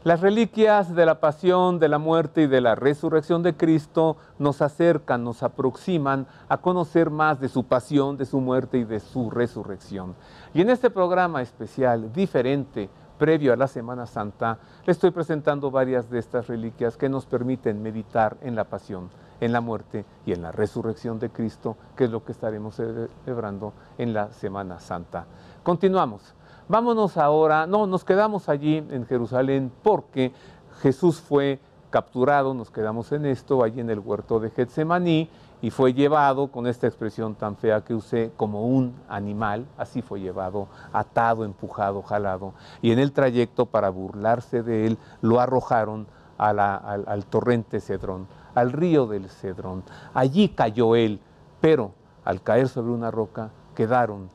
Las reliquias de la pasión, de la muerte y de la resurrección de Cristo nos acercan, nos aproximan a conocer más de su pasión, de su muerte y de su resurrección. Y en este programa especial, diferente, previo a la Semana Santa, le estoy presentando varias de estas reliquias que nos permiten meditar en la pasión, en la muerte y en la resurrección de Cristo, que es lo que estaremos celebrando en la Semana Santa. Continuamos. Vámonos ahora, nos quedamos allí en Jerusalén porque Jesús fue capturado, nos quedamos en esto, allí en el huerto de Getsemaní, y fue llevado, con esta expresión tan fea que usé, como un animal, así fue llevado, atado, empujado, jalado, y en el trayecto, para burlarse de él, lo arrojaron al torrente Cedrón, al río del Cedrón. Allí cayó él, pero al caer sobre una roca quedaron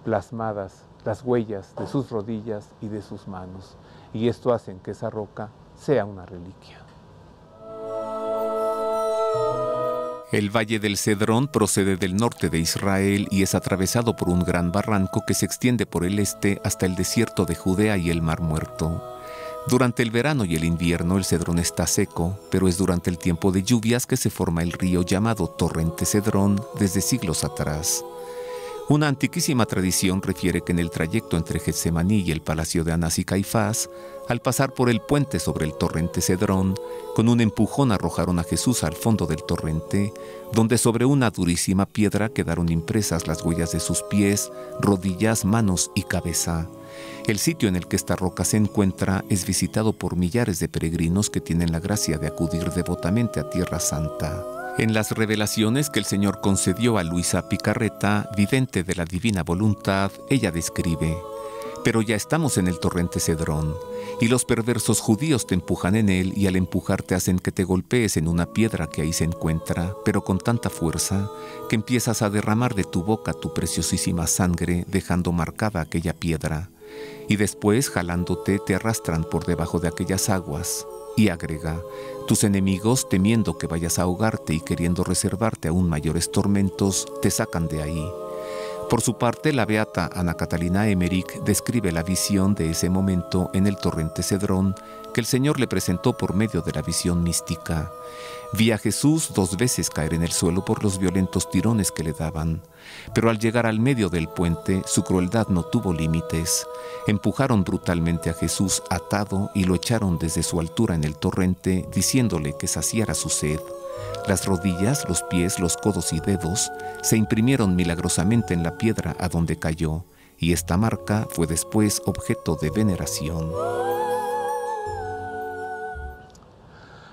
plasmadas las huellas de sus rodillas y de sus manos, y esto hace que esa roca sea una reliquia. El Valle del Cedrón procede del norte de Israel y es atravesado por un gran barranco que se extiende por el este hasta el desierto de Judea y el Mar Muerto. Durante el verano y el invierno el Cedrón está seco, pero es durante el tiempo de lluvias que se forma el río llamado Torrente Cedrón desde siglos atrás. Una antiquísima tradición refiere que en el trayecto entre Getsemaní y el palacio de Anás y Caifás, al pasar por el puente sobre el torrente Cedrón, con un empujón arrojaron a Jesús al fondo del torrente, donde sobre una durísima piedra quedaron impresas las huellas de sus pies, rodillas, manos y cabeza. El sitio en el que esta roca se encuentra es visitado por millares de peregrinos que tienen la gracia de acudir devotamente a Tierra Santa. En las revelaciones que el Señor concedió a Luisa Picarreta, vidente de la divina voluntad, ella describe: «Pero ya estamos en el torrente Cedrón, y los perversos judíos te empujan en él, y al empujarte hacen que te golpees en una piedra que ahí se encuentra, pero con tanta fuerza que empiezas a derramar de tu boca tu preciosísima sangre, dejando marcada aquella piedra. Y después, jalándote, te arrastran por debajo de aquellas aguas». Y agrega: «Tus enemigos, temiendo que vayas a ahogarte y queriendo reservarte aún mayores tormentos, te sacan de ahí». Por su parte, la beata Ana Catalina Emmerich describe la visión de ese momento en el torrente Cedrón que el Señor le presentó por medio de la visión mística. «Vi a Jesús 2 veces caer en el suelo por los violentos tirones que le daban, pero al llegar al medio del puente su crueldad no tuvo límites. Empujaron brutalmente a Jesús atado y lo echaron desde su altura en el torrente, diciéndole que saciara su sed. Las rodillas, los pies, los codos y dedos se imprimieron milagrosamente en la piedra a donde cayó, y esta marca fue después objeto de veneración».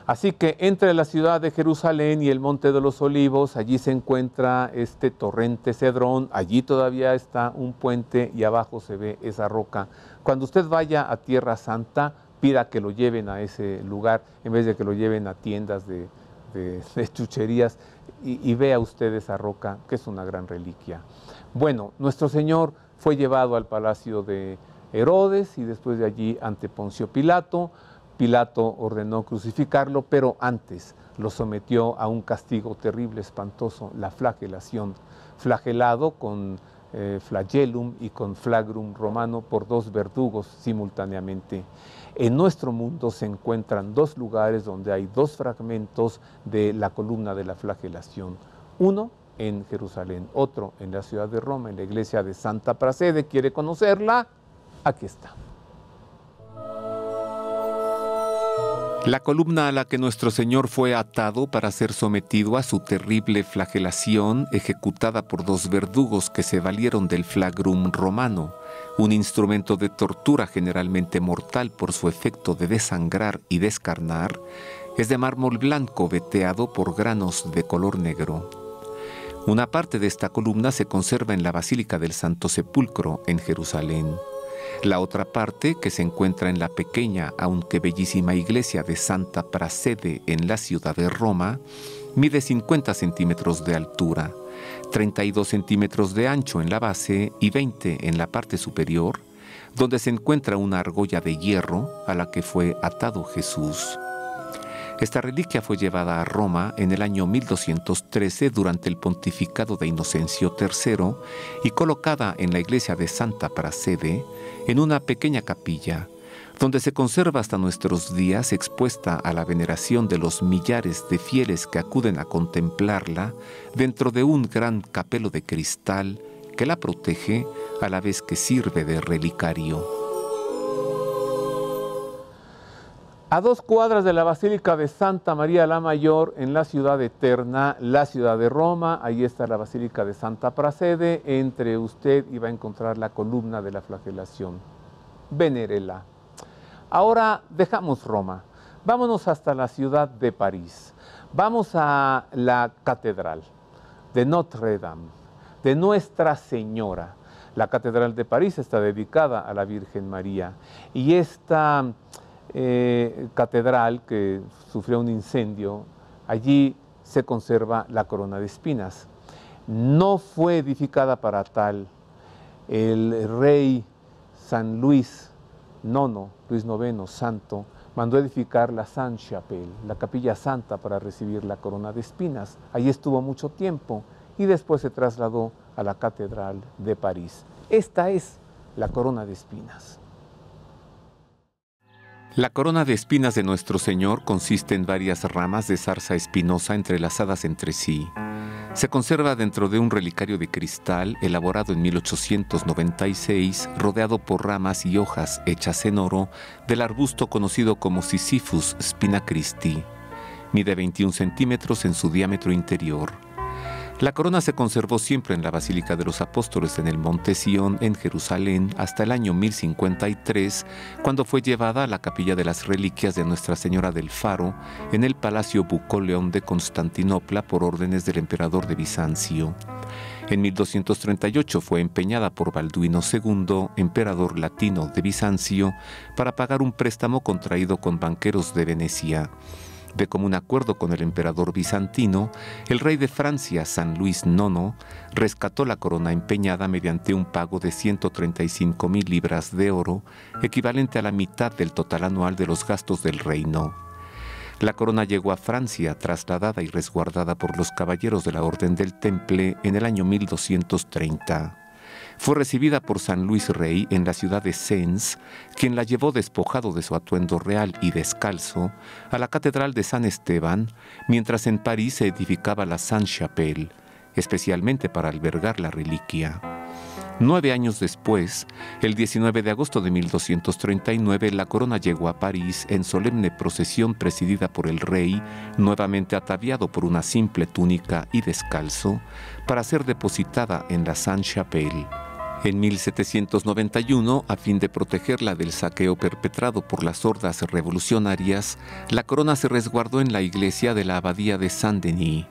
Así que entre la ciudad de Jerusalén y el Monte de los Olivos, allí se encuentra este torrente Cedrón, allí todavía está un puente y abajo se ve esa roca. Cuando usted vaya a Tierra Santa, pida que lo lleven a ese lugar, en vez de que lo lleven a tiendas de chucherías, y vea usted esa roca, que es una gran reliquia. Bueno, nuestro Señor fue llevado al palacio de Herodes y después de allí ante Poncio Pilato. Pilato ordenó crucificarlo, pero antes lo sometió a un castigo terrible, espantoso, la flagelación, flagelado con flagellum y con flagrum romano por 2 verdugos simultáneamente. En nuestro mundo se encuentran 2 lugares donde hay 2 fragmentos de la columna de la flagelación. Uno en Jerusalén, otro en la ciudad de Roma, en la iglesia de Santa Prassede. ¿Quiere conocerla? Aquí está. La columna a la que nuestro Señor fue atado para ser sometido a su terrible flagelación, ejecutada por 2 verdugos que se valieron del flagrum romano, un instrumento de tortura generalmente mortal por su efecto de desangrar y descarnar, es de mármol blanco veteado por granos de color negro. Una parte de esta columna se conserva en la Basílica del Santo Sepulcro en Jerusalén. La otra parte, que se encuentra en la pequeña aunque bellísima iglesia de Santa Prassede en la ciudad de Roma, mide 50 centímetros de altura, 32 centímetros de ancho en la base y 20 en la parte superior, donde se encuentra una argolla de hierro a la que fue atado Jesús. Esta reliquia fue llevada a Roma en el año 1213 durante el pontificado de Inocencio III y colocada en la iglesia de Santa Prassede en una pequeña capilla, donde se conserva hasta nuestros días expuesta a la veneración de los millares de fieles que acuden a contemplarla dentro de un gran capelo de cristal que la protege a la vez que sirve de relicario. A 2 cuadras de la Basílica de Santa María la Mayor, en la ciudad eterna, la ciudad de Roma, ahí está la Basílica de Santa Prassede, entre usted y va a encontrar la columna de la flagelación. Venérela. Ahora dejamos Roma, vámonos hasta la ciudad de París. Vamos a la catedral de Notre Dame, de Nuestra Señora. La catedral de París está dedicada a la Virgen María y esta catedral que sufrió un incendio, allí se conserva la corona de espinas. No fue edificada para tal. El rey San Luis IX, santo, mandó edificar la Sainte-Chapelle, la capilla santa para recibir la corona de espinas. Allí estuvo mucho tiempo y después se trasladó a la catedral de París. Esta es la corona de espinas. La corona de espinas de Nuestro Señor consiste en varias ramas de zarza espinosa entrelazadas entre sí. Se conserva dentro de un relicario de cristal elaborado en 1896, rodeado por ramas y hojas hechas en oro del arbusto conocido como Sisyphus spina Christi. Mide 21 centímetros en su diámetro interior. La corona se conservó siempre en la Basílica de los Apóstoles en el Monte Sión, en Jerusalén, hasta el año 1053, cuando fue llevada a la Capilla de las Reliquias de Nuestra Señora del Faro, en el Palacio Bucóleon de Constantinopla, por órdenes del emperador de Bizancio. En 1238 fue empeñada por Balduino II, emperador latino de Bizancio, para pagar un préstamo contraído con banqueros de Venecia. De común acuerdo con el emperador bizantino, el rey de Francia, San Luis IX, rescató la corona empeñada mediante un pago de 135.000 libras de oro, equivalente a la mitad del total anual de los gastos del reino. La corona llegó a Francia, trasladada y resguardada por los caballeros de la Orden del Temple en el año 1230. Fue recibida por San Luis Rey en la ciudad de Sens, quien la llevó despojado de su atuendo real y descalzo a la Catedral de San Esteban, mientras en París se edificaba la Sainte-Chapelle, especialmente para albergar la reliquia. 9 años después, el 19 de agosto de 1239, la corona llegó a París en solemne procesión presidida por el rey, nuevamente ataviado por una simple túnica y descalzo, para ser depositada en la Sainte-Chapelle. En 1791, a fin de protegerla del saqueo perpetrado por las hordas revolucionarias, la corona se resguardó en la iglesia de la abadía de Saint-Denis,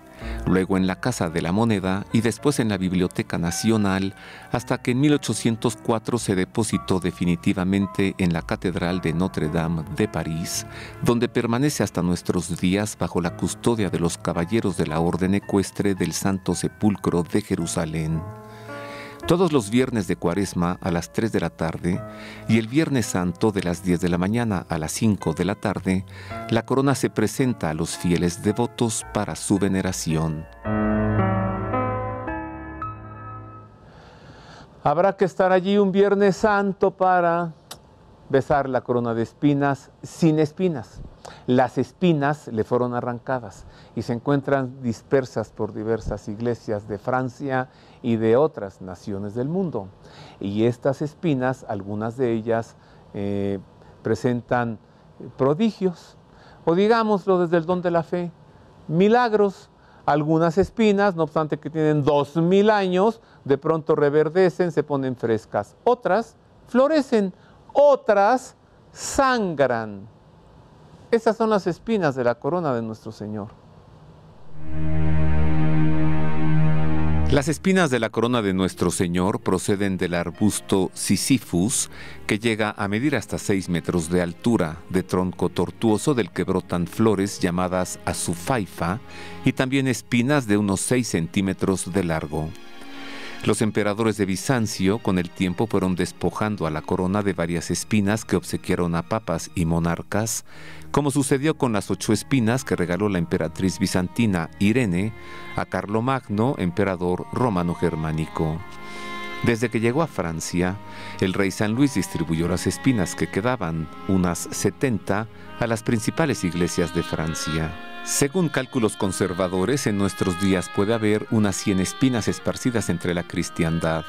luego en la Casa de la Moneda y después en la Biblioteca Nacional, hasta que en 1804 se depositó definitivamente en la Catedral de Notre Dame de París, donde permanece hasta nuestros días bajo la custodia de los caballeros de la Orden Ecuestre del Santo Sepulcro de Jerusalén. Todos los viernes de Cuaresma a las 3 de la tarde y el Viernes Santo de las 10 de la mañana a las 5 de la tarde, la corona se presenta a los fieles devotos para su veneración. Habrá que estar allí un Viernes Santo para besar la corona de espinas sin espinas. Las espinas le fueron arrancadas y se encuentran dispersas por diversas iglesias de Francia y de otras naciones del mundo. Y estas espinas, algunas de ellas, presentan prodigios, o digámoslo desde el don de la fe, milagros. Algunas espinas, no obstante que tienen 2000 años, de pronto reverdecen, se ponen frescas. Otras florecen, otras sangran. Esas son las espinas de la corona de nuestro Señor. Las espinas de la corona de Nuestro Señor proceden del arbusto Sisyphus, que llega a medir hasta 6 metros de altura, de tronco tortuoso del que brotan flores llamadas azufaifa y también espinas de unos 6 centímetros de largo. Los emperadores de Bizancio con el tiempo fueron despojando a la corona de varias espinas que obsequiaron a papas y monarcas, como sucedió con las 8 espinas que regaló la emperatriz bizantina Irene a Carlomagno, emperador romano-germánico. Desde que llegó a Francia, el rey San Luis distribuyó las espinas que quedaban, unas 70, a las principales iglesias de Francia. Según cálculos conservadores, en nuestros días puede haber unas 100 espinas esparcidas entre la cristiandad.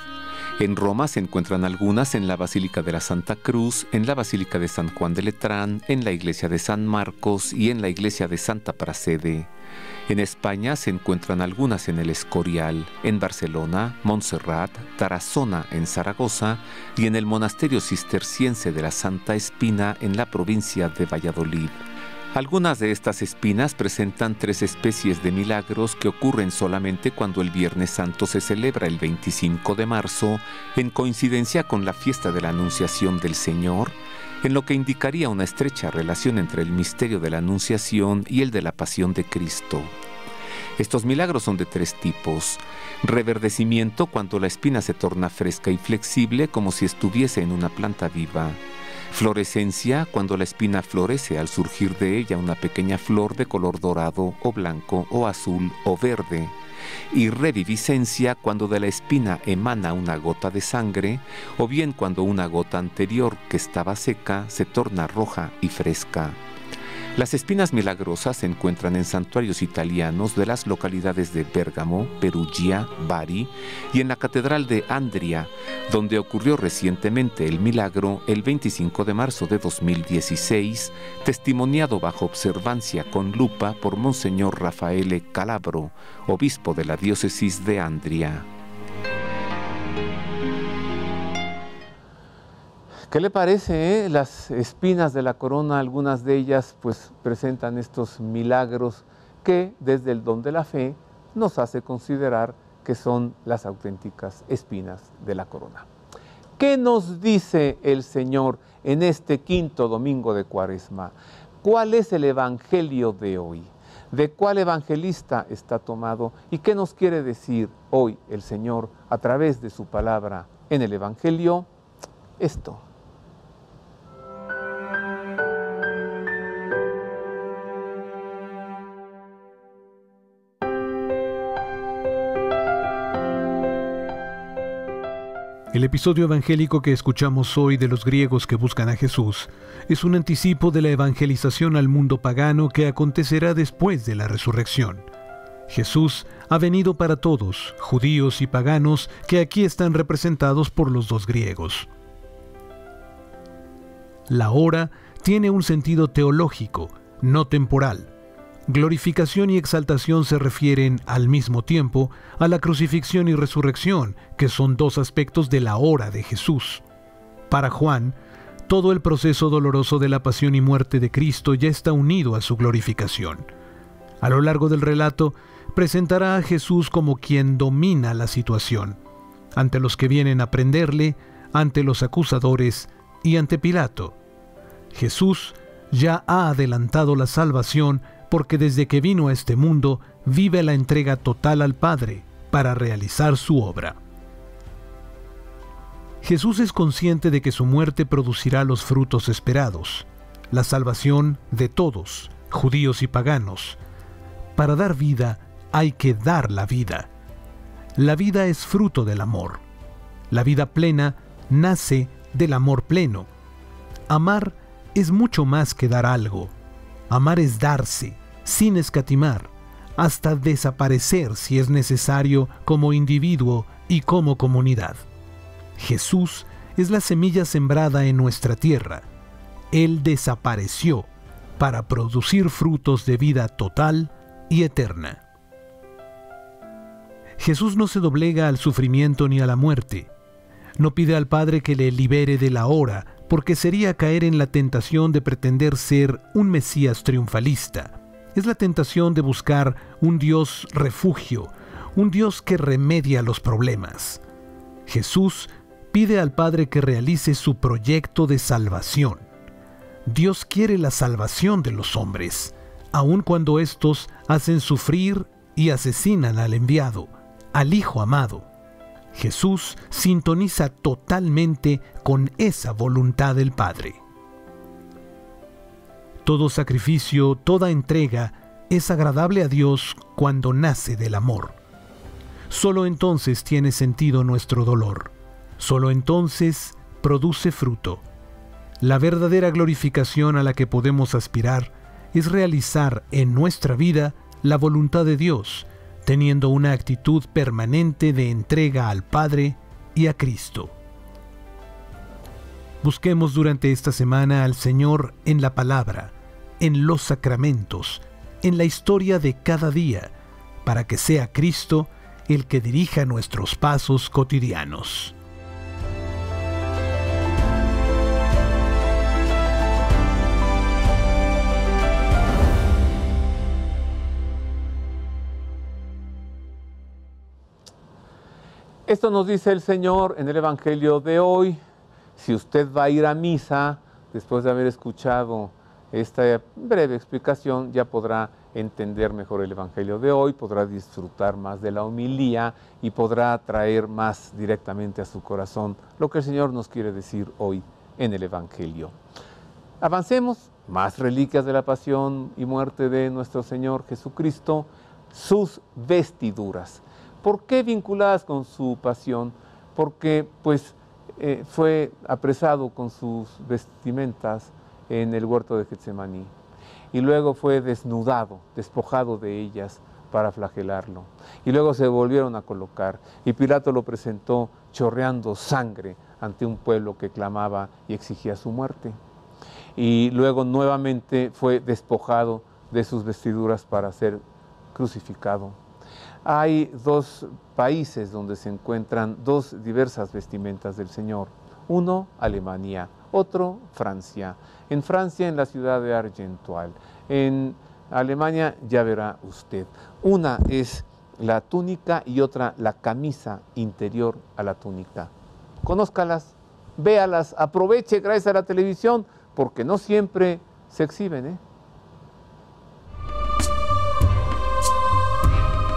En Roma se encuentran algunas en la Basílica de la Santa Cruz, en la Basílica de San Juan de Letrán, en la Iglesia de San Marcos y en la Iglesia de Santa Praxede. En España se encuentran algunas en el Escorial, en Barcelona, Montserrat, Tarazona en Zaragoza y en el monasterio cisterciense de la Santa Espina en la provincia de Valladolid. Algunas de estas espinas presentan 3 especies de milagros que ocurren solamente cuando el Viernes Santo se celebra el 25 de marzo, en coincidencia con la fiesta de la Anunciación del Señor, en lo que indicaría una estrecha relación entre el misterio de la Anunciación y el de la Pasión de Cristo. Estos milagros son de 3 tipos: reverdecimiento, cuando la espina se torna fresca y flexible como si estuviese en una planta viva; florescencia, cuando la espina florece al surgir de ella una pequeña flor de color dorado o blanco o azul o verde; y reviviscencia, cuando de la espina emana una gota de sangre, o bien cuando una gota anterior que estaba seca se torna roja y fresca. Las espinas milagrosas se encuentran en santuarios italianos de las localidades de Bérgamo, Perugia, Bari y en la Catedral de Andria, donde ocurrió recientemente el milagro el 25 de marzo de 2016, testimoniado bajo observancia con lupa por Monseñor Raffaele Calabro, obispo de la diócesis de Andria. ¿Qué le parece, Las espinas de la corona, algunas de ellas pues presentan estos milagros que desde el don de la fe nos hace considerar que son las auténticas espinas de la corona. ¿Qué nos dice el Señor en este 5º domingo de Cuaresma? ¿Cuál es el evangelio de hoy? ¿De cuál evangelista está tomado? ¿Y qué nos quiere decir hoy el Señor a través de su palabra en el evangelio? Esto. El episodio evangélico que escuchamos hoy de los griegos que buscan a Jesús es un anticipo de la evangelización al mundo pagano que acontecerá después de la resurrección. Jesús ha venido para todos, judíos y paganos, que aquí están representados por los 2 griegos. La hora tiene un sentido teológico, no temporal. Glorificación y exaltación se refieren al mismo tiempo a la crucifixión y resurrección, que son 2 aspectos de la hora de Jesús. Para Juan, todo el proceso doloroso de la pasión y muerte de Cristo ya está unido a su glorificación. A lo largo del relato, presentará a Jesús como quien domina la situación, ante los que vienen a prenderle, ante los acusadores y ante Pilato. Jesús ya ha adelantado la salvación porque desde que vino a este mundo vive la entrega total al Padre para realizar su obra. Jesús es consciente de que su muerte producirá los frutos esperados, la salvación de todos, judíos y paganos. Para dar vida hay que dar la vida. La vida es fruto del amor. La vida plena nace del amor pleno. Amar es mucho más que dar algo. Amar es darse, sin escatimar, hasta desaparecer si es necesario como individuo y como comunidad. Jesús es la semilla sembrada en nuestra tierra. Él desapareció para producir frutos de vida total y eterna. Jesús no se doblega al sufrimiento ni a la muerte. No pide al Padre que le libere de la hora, porque sería caer en la tentación de pretender ser un Mesías triunfalista. Es la tentación de buscar un Dios refugio, un Dios que remedia los problemas. Jesús pide al Padre que realice su proyecto de salvación. Dios quiere la salvación de los hombres, aun cuando éstos hacen sufrir y asesinan al enviado, al Hijo amado. Jesús sintoniza totalmente con esa voluntad del Padre. Todo sacrificio, toda entrega es agradable a Dios cuando nace del amor. Solo entonces tiene sentido nuestro dolor, Solo entonces produce fruto. La verdadera glorificación a la que podemos aspirar es realizar en nuestra vida la voluntad de Dios, teniendo una actitud permanente de entrega al Padre y a Cristo. Busquemos durante esta semana al Señor en la palabra, en los sacramentos, en la historia de cada día, para que sea Cristo el que dirija nuestros pasos cotidianos. Esto nos dice el Señor en el Evangelio de hoy. Si usted va a ir a misa, después de haber escuchado esta breve explicación, ya podrá entender mejor el Evangelio de hoy, podrá disfrutar más de la homilía y podrá traer más directamente a su corazón lo que el Señor nos quiere decir hoy en el Evangelio. Avancemos, más reliquias de la pasión y muerte de nuestro Señor Jesucristo, sus vestiduras. ¿Por qué vinculadas con su pasión? Porque fue apresado con sus vestimentas en el huerto de Getsemaní y luego fue desnudado, despojado de ellas para flagelarlo. Y luego se volvieron a colocar y Pilato lo presentó chorreando sangre ante un pueblo que clamaba y exigía su muerte. Y luego nuevamente fue despojado de sus vestiduras para ser crucificado. Hay dos países donde se encuentran dos diversas vestimentas del Señor. Uno, Alemania, otro, Francia. En Francia, en la ciudad de Argentual. En Alemania, ya verá usted. Una es la túnica y otra la camisa interior a la túnica. Conózcalas, véalas, aproveche gracias a la televisión, porque no siempre se exhiben,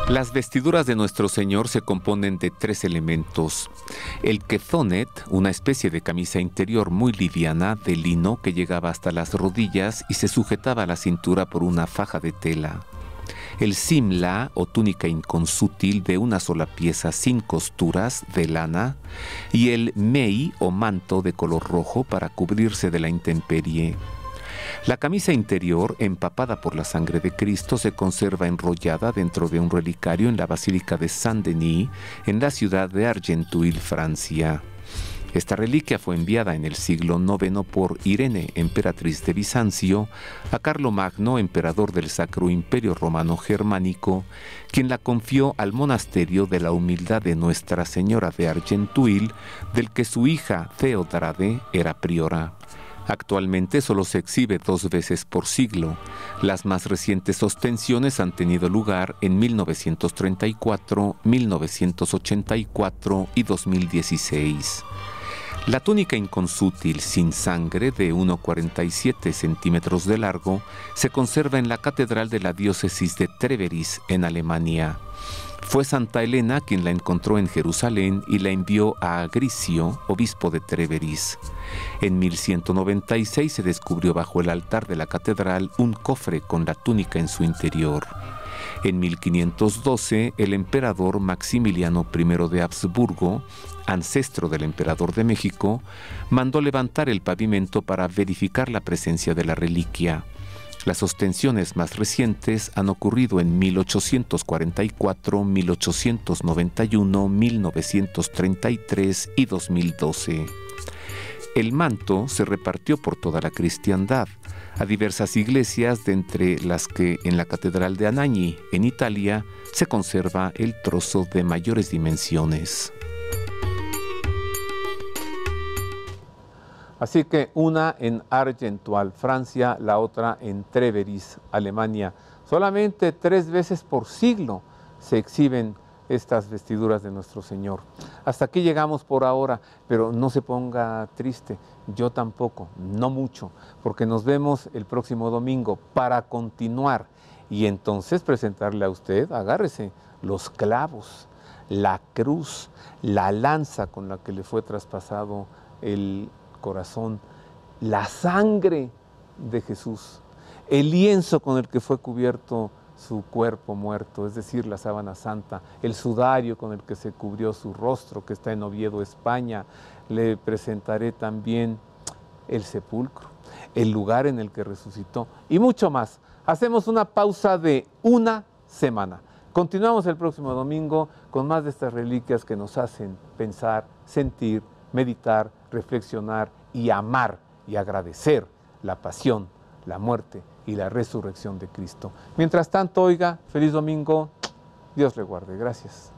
Las vestiduras de nuestro Señor se componen de tres elementos. El quezonet, una especie de camisa interior muy liviana de lino que llegaba hasta las rodillas y se sujetaba a la cintura por una faja de tela. El simla, o túnica inconsútil de una sola pieza sin costuras, de lana. Y el mei, o manto de color rojo para cubrirse de la intemperie. La camisa interior, empapada por la sangre de Cristo, se conserva enrollada dentro de un relicario en la Basílica de Saint-Denis, en la ciudad de Argenteuil, Francia. Esta reliquia fue enviada en el siglo IX por Irene, emperatriz de Bizancio, a Carlomagno, emperador del Sacro Imperio Romano Germánico, quien la confió al monasterio de la Humildad de Nuestra Señora de Argenteuil, del que su hija Theodrade era priora. Actualmente solo se exhibe 2 veces por siglo. Las más recientes ostensiones han tenido lugar en 1934, 1984 y 2016. La túnica inconsútil sin sangre de 1,47 centímetros de largo se conserva en la Catedral de la Diócesis de Treveris, en Alemania. Fue Santa Elena quien la encontró en Jerusalén y la envió a Agricio, obispo de Treveris. En 1196 se descubrió bajo el altar de la catedral un cofre con la túnica en su interior. En 1512, el emperador Maximiliano I de Habsburgo, ancestro del emperador de México, mandó levantar el pavimento para verificar la presencia de la reliquia. Las ostensiones más recientes han ocurrido en 1844, 1891, 1933 y 2012. El manto se repartió por toda la cristiandad, a diversas iglesias, de entre las que en la Catedral de Anagni, en Italia, se conserva el trozo de mayores dimensiones. Así que una en Argentual, Francia, la otra en Treveris, Alemania. Solamente 3 veces por siglo se exhiben estas vestiduras de nuestro Señor. Hasta aquí llegamos por ahora, pero no se ponga triste, yo tampoco, no mucho, porque nos vemos el próximo domingo para continuar y entonces presentarle a usted, agárrese, los clavos, la cruz, la lanza con la que le fue traspasado el corazón, la sangre de Jesús, el lienzo con el que fue cubierto su cuerpo muerto, es decir, la sábana santa, el sudario con el que se cubrió su rostro, que está en Oviedo, España. Le presentaré también el sepulcro, el lugar en el que resucitó y mucho más. Hacemos una pausa de una semana. Continuamos el próximo domingo con más de estas reliquias que nos hacen pensar, sentir, meditar, reflexionar y amar y agradecer la pasión, la muerte y la resurrección de Cristo. Mientras tanto, oiga, feliz domingo, Dios le guarde. Gracias.